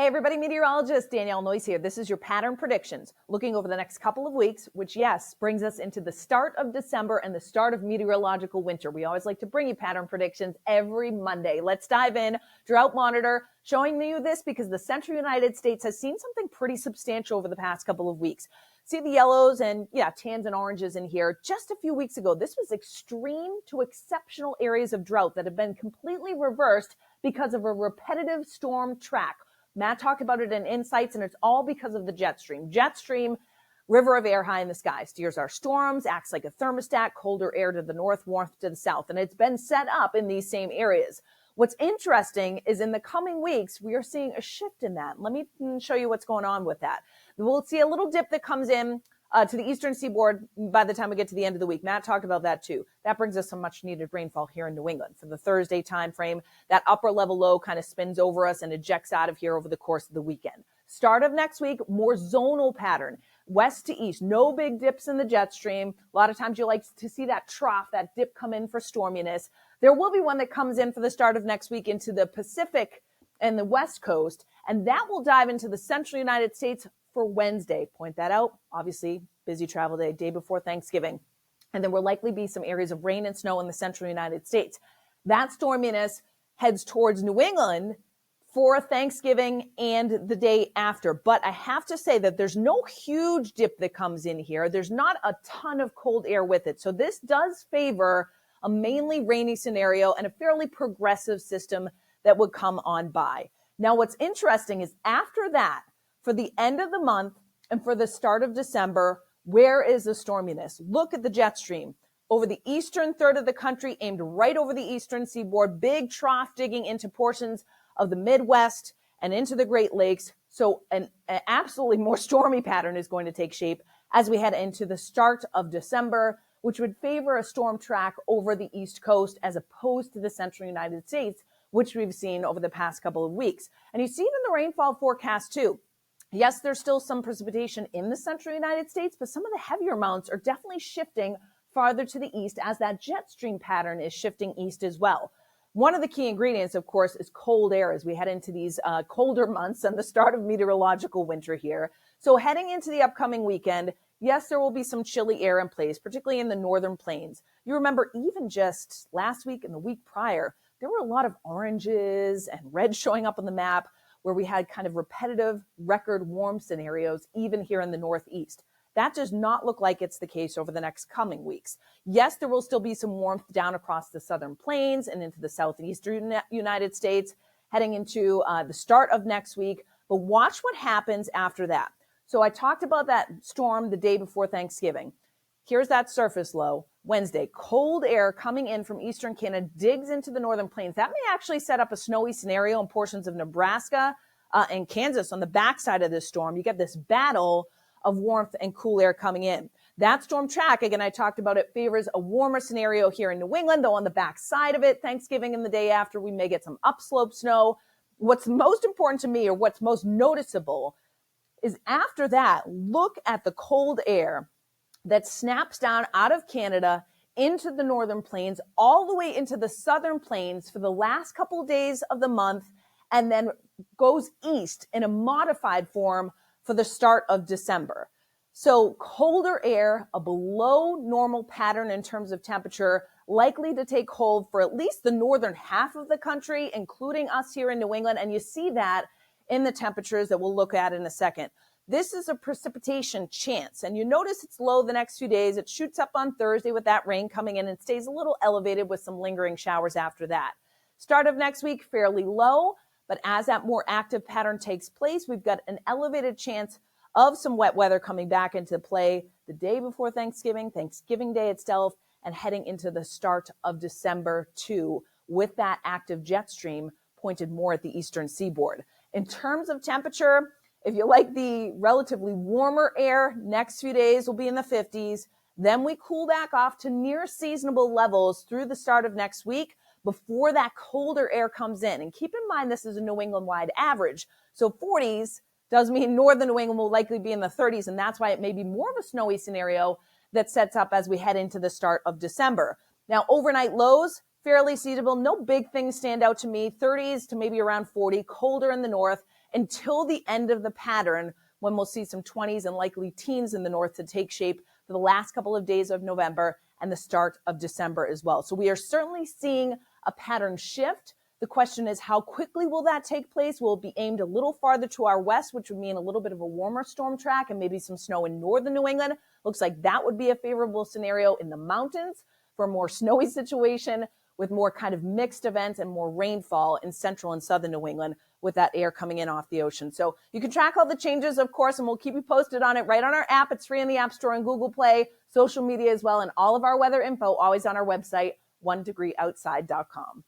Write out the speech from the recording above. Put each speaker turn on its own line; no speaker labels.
everybody, Meteorologist Danielle Noyes here. This is your pattern predictions, looking over the next couple of weeks, which, yes, brings us into the start of December and the start of meteorological winter. We always like to bring you pattern predictions every Monday. Let's dive in. Drought monitor showing you this because the central United States has seen something pretty substantial over the past couple of weeks. See the yellows and, tans and oranges in here. Just a few weeks ago, this was extreme to exceptional areas of drought that have been completely reversed because of a repetitive storm track. Matt talked about it in Insights, and it's all because of the jet stream. Jet stream, river of air high in the sky, steers our storms, acts like a thermostat, colder air to the north, warmth to the south, and it's been set up in these same areas. What's interesting is in the coming weeks, we are seeing a shift in that. Let me show you what's going on with that. We'll see a little dip that comes in to the eastern seaboard by the time we get to the end of the week. Matt talked about that too. That brings us some much needed rainfall here in New England. For the Thursday time frame, that upper level low kind of spins over us and ejects out of here over the course of the weekend. Start of next week, more zonal pattern, west to east, no big dips in the jet stream. A lot of times you like to see that trough, that dip come in for storminess. There will be one that comes in for the start of next week into the Pacific and the West Coast, and that will dive into the central United States for Wednesday. Point that out. Obviously, busy travel day before Thanksgiving. And there will likely be some areas of rain and snow in the central United States. That storminess heads towards New England for Thanksgiving and the day after. But I have to say that there's no huge dip that comes in here. There's not a ton of cold air with it. So this does favor a mainly rainy scenario and a fairly progressive system that would come on by. Now, what's interesting is after that, for the end of the month and for the start of December, where is the storminess? Look at the jet stream. Over the eastern third of the country, aimed right over the eastern seaboard, big trough digging into portions of the Midwest and into the Great Lakes. So an absolutely more stormy pattern is going to take shape as we head into the start of December, which would favor a storm track over the East Coast as opposed to the central United States, which we've seen over the past couple of weeks. And you see it in the rainfall forecast too. Yes, there's still some precipitation in the central United States, but some of the heavier amounts are definitely shifting farther to the east as that jet stream pattern is shifting east as well. One of the key ingredients, of course, is cold air as we head into these colder months and the start of meteorological winter here. So heading into the upcoming weekend, yes, there will be some chilly air in place, particularly in the northern plains. You remember even just last week and the week prior, there were a lot of oranges and reds showing up on the map where we had kind of repetitive record warm scenarios, even here in the Northeast. That does not look like it's the case over the next coming weeks. Yes, there will still be some warmth down across the southern plains and into the southeastern United States heading into the start of next week, but watch what happens after that. So I talked about that storm the day before Thanksgiving. Here's that surface low. Wednesday, cold air coming in from eastern Canada digs into the northern plains. That may actually set up a snowy scenario in portions of Nebraska and Kansas on the backside of this storm. You get this battle of warmth and cool air coming in. That storm track, again, I talked about it, favors a warmer scenario here in New England, though on the backside of it, Thanksgiving and the day after, we may get some upslope snow. What's most important to me, or what's most noticeable, is after that, look at the cold air that snaps down out of Canada into the northern plains, all the way into the southern plains for the last couple of days of the month, and then goes east in a modified form for the start of December. So colder air, a below normal pattern in terms of temperature, likely to take hold for at least the northern half of the country, including us here in New England. And you see that in the temperatures that we'll look at in a second. This is a precipitation chance, and you notice it's low the next few days. It shoots up on Thursday with that rain coming in and stays a little elevated with some lingering showers after that. Start of next week, fairly low, but as that more active pattern takes place, we've got an elevated chance of some wet weather coming back into play the day before Thanksgiving, Thanksgiving Day itself, and heading into the start of December too, with that active jet stream pointed more at the eastern seaboard. In terms of temperature, if you like the relatively warmer air, next few days will be in the 50s. Then we cool back off to near seasonable levels through the start of next week before that colder air comes in. And keep in mind, this is a New England-wide average. So 40s does mean northern New England will likely be in the 30s, and that's why it may be more of a snowy scenario that sets up as we head into the start of December. Now, overnight lows, fairly seasonable. No big things stand out to me. 30s to maybe around 40, colder in the north. until the end of the pattern, when we'll see some 20s and likely teens in the north to take shape for the last couple of days of November and the start of December as well. So we are certainly seeing a pattern shift. The question is, how quickly will that take place? Will it be aimed a little farther to our west, which would mean a little bit of a warmer storm track and maybe some snow in northern New England? Looks like that would be a favorable scenario in the mountains for a more snowy situation with more kind of mixed events and more rainfall in central and southern New England with that air coming in off the ocean. So you can track all the changes, of course, and we'll keep you posted on it right on our app. It's free in the App Store and Google Play, social media as well, and all of our weather info always on our website, onedegreeoutside.com.